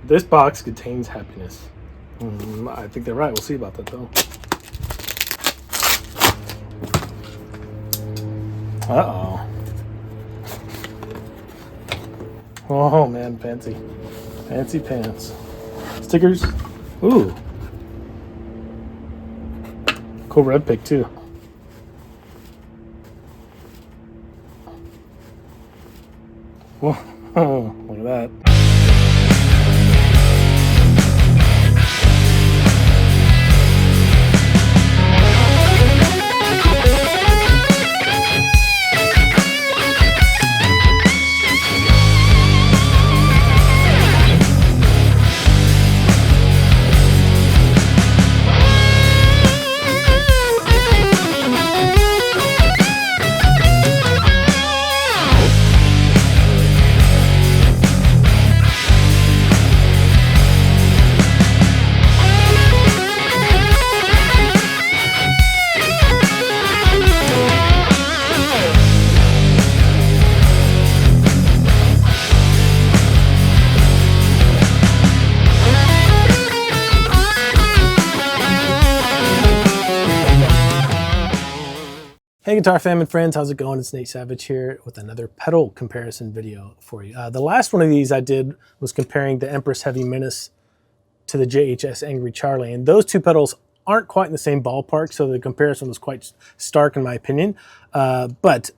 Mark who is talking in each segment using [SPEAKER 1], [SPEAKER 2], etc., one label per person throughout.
[SPEAKER 1] This box contains happiness. I think they're right. We'll see about that though. Uh-oh. Oh man, fancy. Fancy pants. Stickers. Ooh. Cool Revv pick too. Whoa, look at that. Hey Guitar fam and friends, how's it going? It's Nate Savage here with another pedal comparison video for you. The last one of these I did was comparing the Empress Heavy Menace to the JHS Angry Charlie, and those two pedals aren't quite in the same ballpark, so the comparison was quite stark in my opinion. But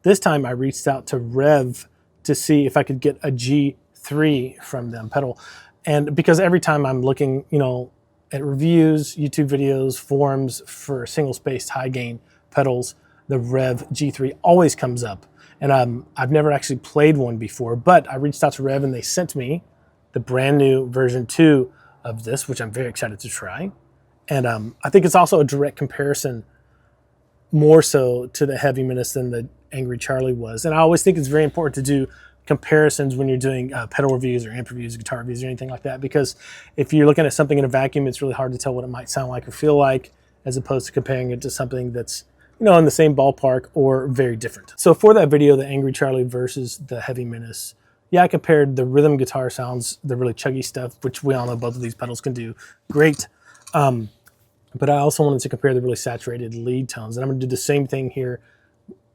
[SPEAKER 1] this time I reached out to Revv to see if I could get a G3 from them pedal, and because every time I'm looking, at reviews, YouTube videos, forums for single-spaced high gain pedals, the Revv G3 always comes up. And I've never actually played one before, but I reached out to Revv and they sent me the brand new version 2 of this, which I'm very excited to try. And I think it's also a direct comparison, more so to the Heavy Menace than the Angry Charlie was. And I always think it's very important to do comparisons when you're doing pedal reviews or amp reviews, guitar reviews, or anything like that, because if you're looking at something in a vacuum, it's really hard to tell what it might sound like or feel like, as opposed to comparing it to something that's in the same ballpark or very different. So for that video, the Angry Charlie versus the Heavy Menace, yeah, I compared the rhythm guitar sounds, the really chuggy stuff, which we all know both of these pedals can do great. But I also wanted to compare the really saturated lead tones. And I'm gonna do the same thing here,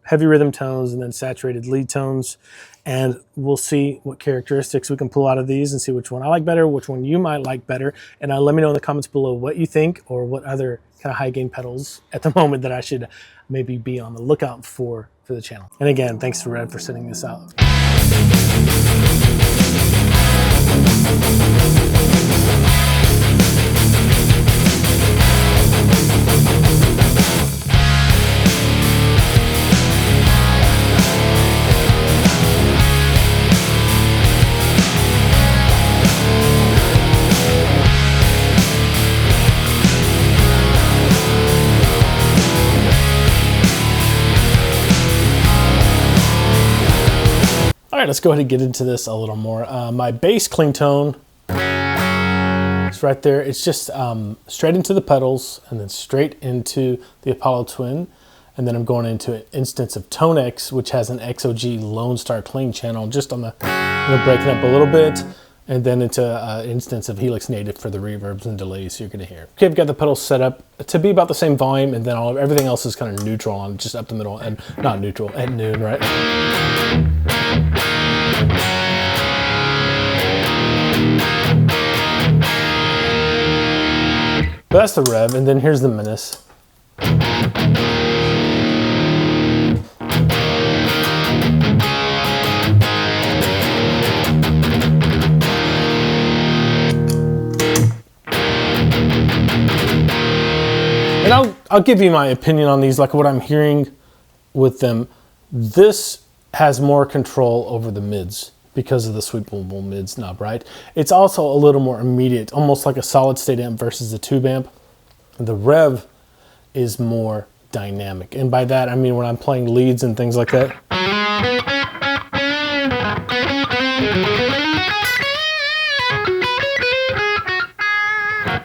[SPEAKER 1] heavy rhythm tones and then saturated lead tones. And we'll see what characteristics we can pull out of these and see which one I like better, which one you might like better. And let me know in the comments below what you think or what other kind of high gain pedals at the moment that I should maybe be on the lookout for the channel. And again, thanks to Revv for sending this out. All right, let's go ahead and get into this a little more. My bass clean tone is right there. It's just straight into the pedals and then straight into the Apollo Twin. And then I'm going into an instance of Tone X, which has an XOG Lone Star clean channel, just on the, breaking up a little bit. And then into an instance of Helix Native for the reverbs and delays you're gonna hear. Okay, I've got the pedals set up to be about the same volume, and then everything else is kind of neutral on just up the middle, and not neutral, at noon, right? But that's the Revv, and then here's the Menace. And I'll give you my opinion on these, like what I'm hearing with them. This has more control over the mids because of the Sweet Boom Boom mids knob, right? It's also a little more immediate, almost like a solid state amp versus a tube amp. The Revv is more dynamic. And by that, I mean when I'm playing leads and things like that.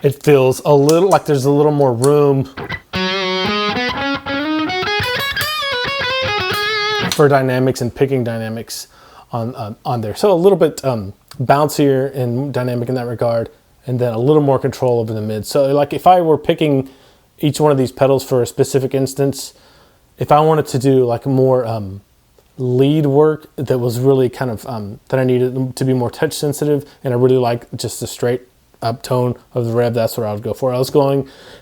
[SPEAKER 1] It feels a little like there's a little more room for dynamics and picking dynamics on there. So a little bit bouncier and dynamic in that regard, and then a little more control over the mids. So like if I were picking each one of these pedals for a specific instance, if I wanted to do like more lead work that was really kind of, that I needed to be more touch sensitive, and I really like just the straight up tone of the Revv, that's what I would go for. If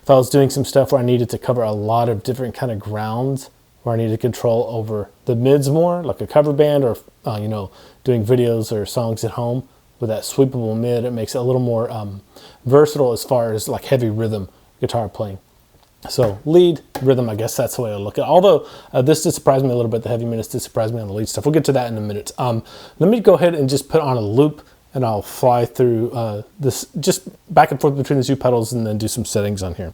[SPEAKER 1] I was doing some stuff where I needed to cover a lot of different kind of grounds, where I needed control over the mids more, like a cover band, or you know, doing videos or songs at home with that sweepable mid, it makes it a little more versatile as far as like heavy rhythm guitar playing. So lead, rhythm, I guess that's the way I look at it. Although this did surprise me a little bit, the heavy Menace did surprise me on the lead stuff. We'll get to that in a minute. Let me go ahead and just put on a loop, and I'll fly through this, just back and forth between the two pedals, and then do some settings on here.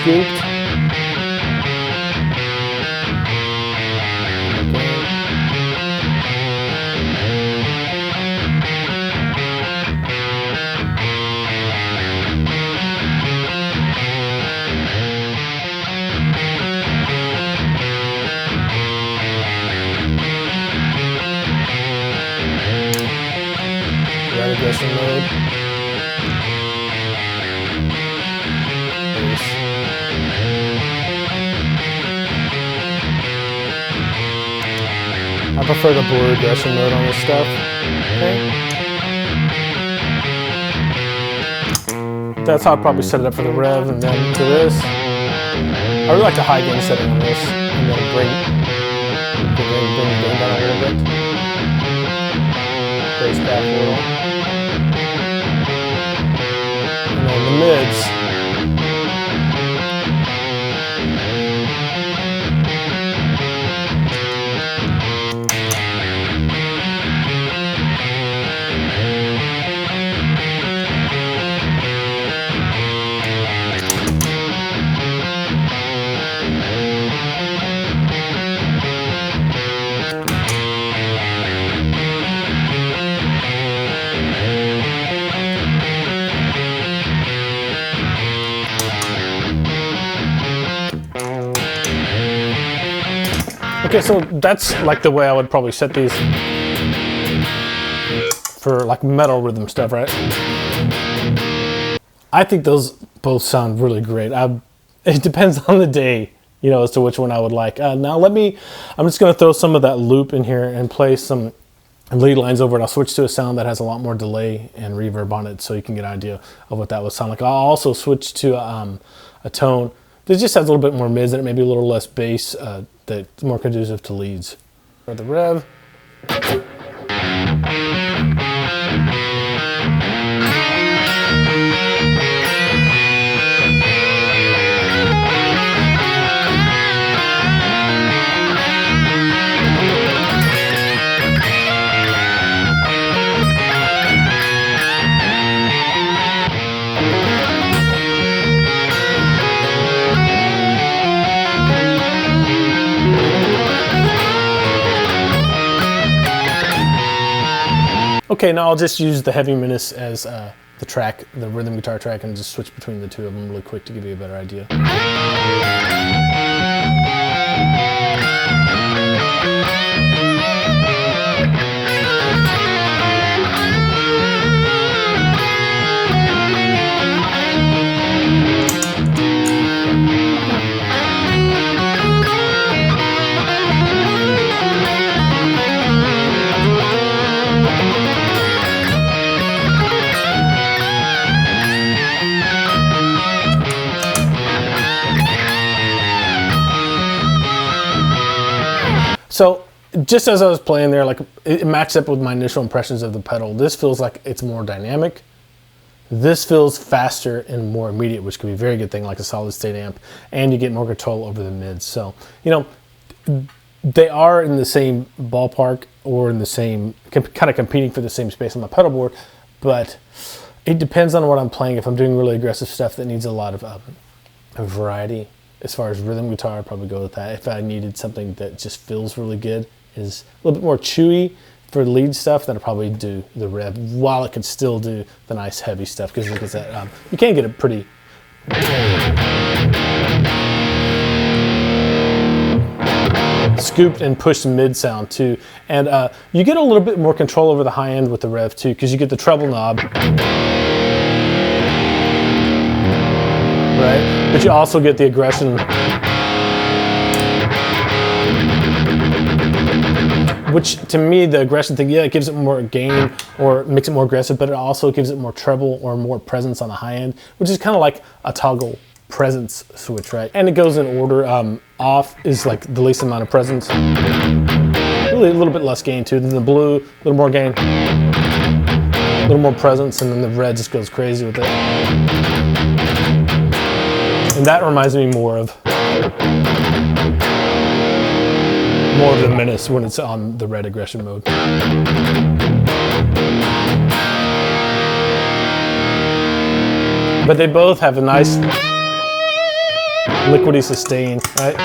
[SPEAKER 1] Scooped. Right aggression mode. I prefer the blue aggression mode on this stuff. Okay. That's how I'd probably set it up for the Revv, and then to this. I really like the high gain setting on this, and then bring the gain down a little bit. Bass back a little. And then the mids. Okay, so that's like the way I would probably set these for like metal rhythm stuff, right? I think those both sound really great. It depends on the day, you know, as to which one I would like. Now I'm just gonna throw some of that loop in here and play some lead lines over it. I'll switch to a sound that has a lot more delay and reverb on it, so you can get an idea of what that would sound like. I'll also switch to a tone that just has a little bit more mids in it, maybe a little less bass, that's more conducive to leads. For the Revv. Okay, now I'll just use the heavy Menace as the track, the rhythm guitar track, and just switch between the two of them really quick to give you a better idea. So just as I was playing there, like it matched up with my initial impressions of the pedal. This feels like it's more dynamic. This feels faster and more immediate, which could be a very good thing, like a solid state amp, and you get more control over the mids. So, you know, they are in the same ballpark or in the same, kind of competing for the same space on my pedal board, but it depends on what I'm playing. If I'm doing really aggressive stuff that needs a lot of variety, as far as rhythm guitar, I'd probably go with that. If I needed something that just feels really good is a little bit more chewy for lead stuff than I probably do the Revv, while it could still do the nice heavy stuff, because look at that, you can get it pretty scooped and pushed mid sound too. And you get a little bit more control over the high end with the Revv too, because you get the treble knob, right? But you also get the aggression, which to me, the aggression thing, yeah, it gives it more gain or makes it more aggressive, but it also gives it more treble or more presence on the high end, which is kind of like a toggle presence switch, right? And it goes in order. Off is like the least amount of presence. Really a little bit less gain too. Then the blue, a little more gain, a little more presence, and then the red just goes crazy with it. And that reminds me more of the Menace when it's on the red aggression mode. But they both have a nice liquidy sustain, right?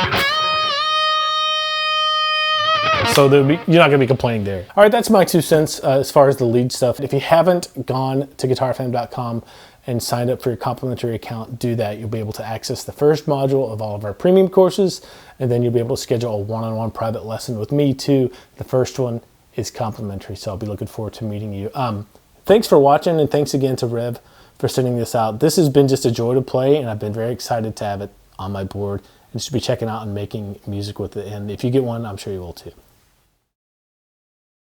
[SPEAKER 1] So you're not gonna be complaining there. All right, that's my 2 cents as far as the lead stuff. If you haven't gone to guitarfam.com and signed up for your complimentary account, do that. You'll be able to access the first module of all of our premium courses, and then you'll be able to schedule a one-on-one private lesson with me too. The first one is complimentary, so I'll be looking forward to meeting you. Thanks for watching, and thanks again to Revv for sending this out. This has been just a joy to play, and I've been very excited to have it on my board and just be checking out and making music with it. And if you get one, I'm sure you will too.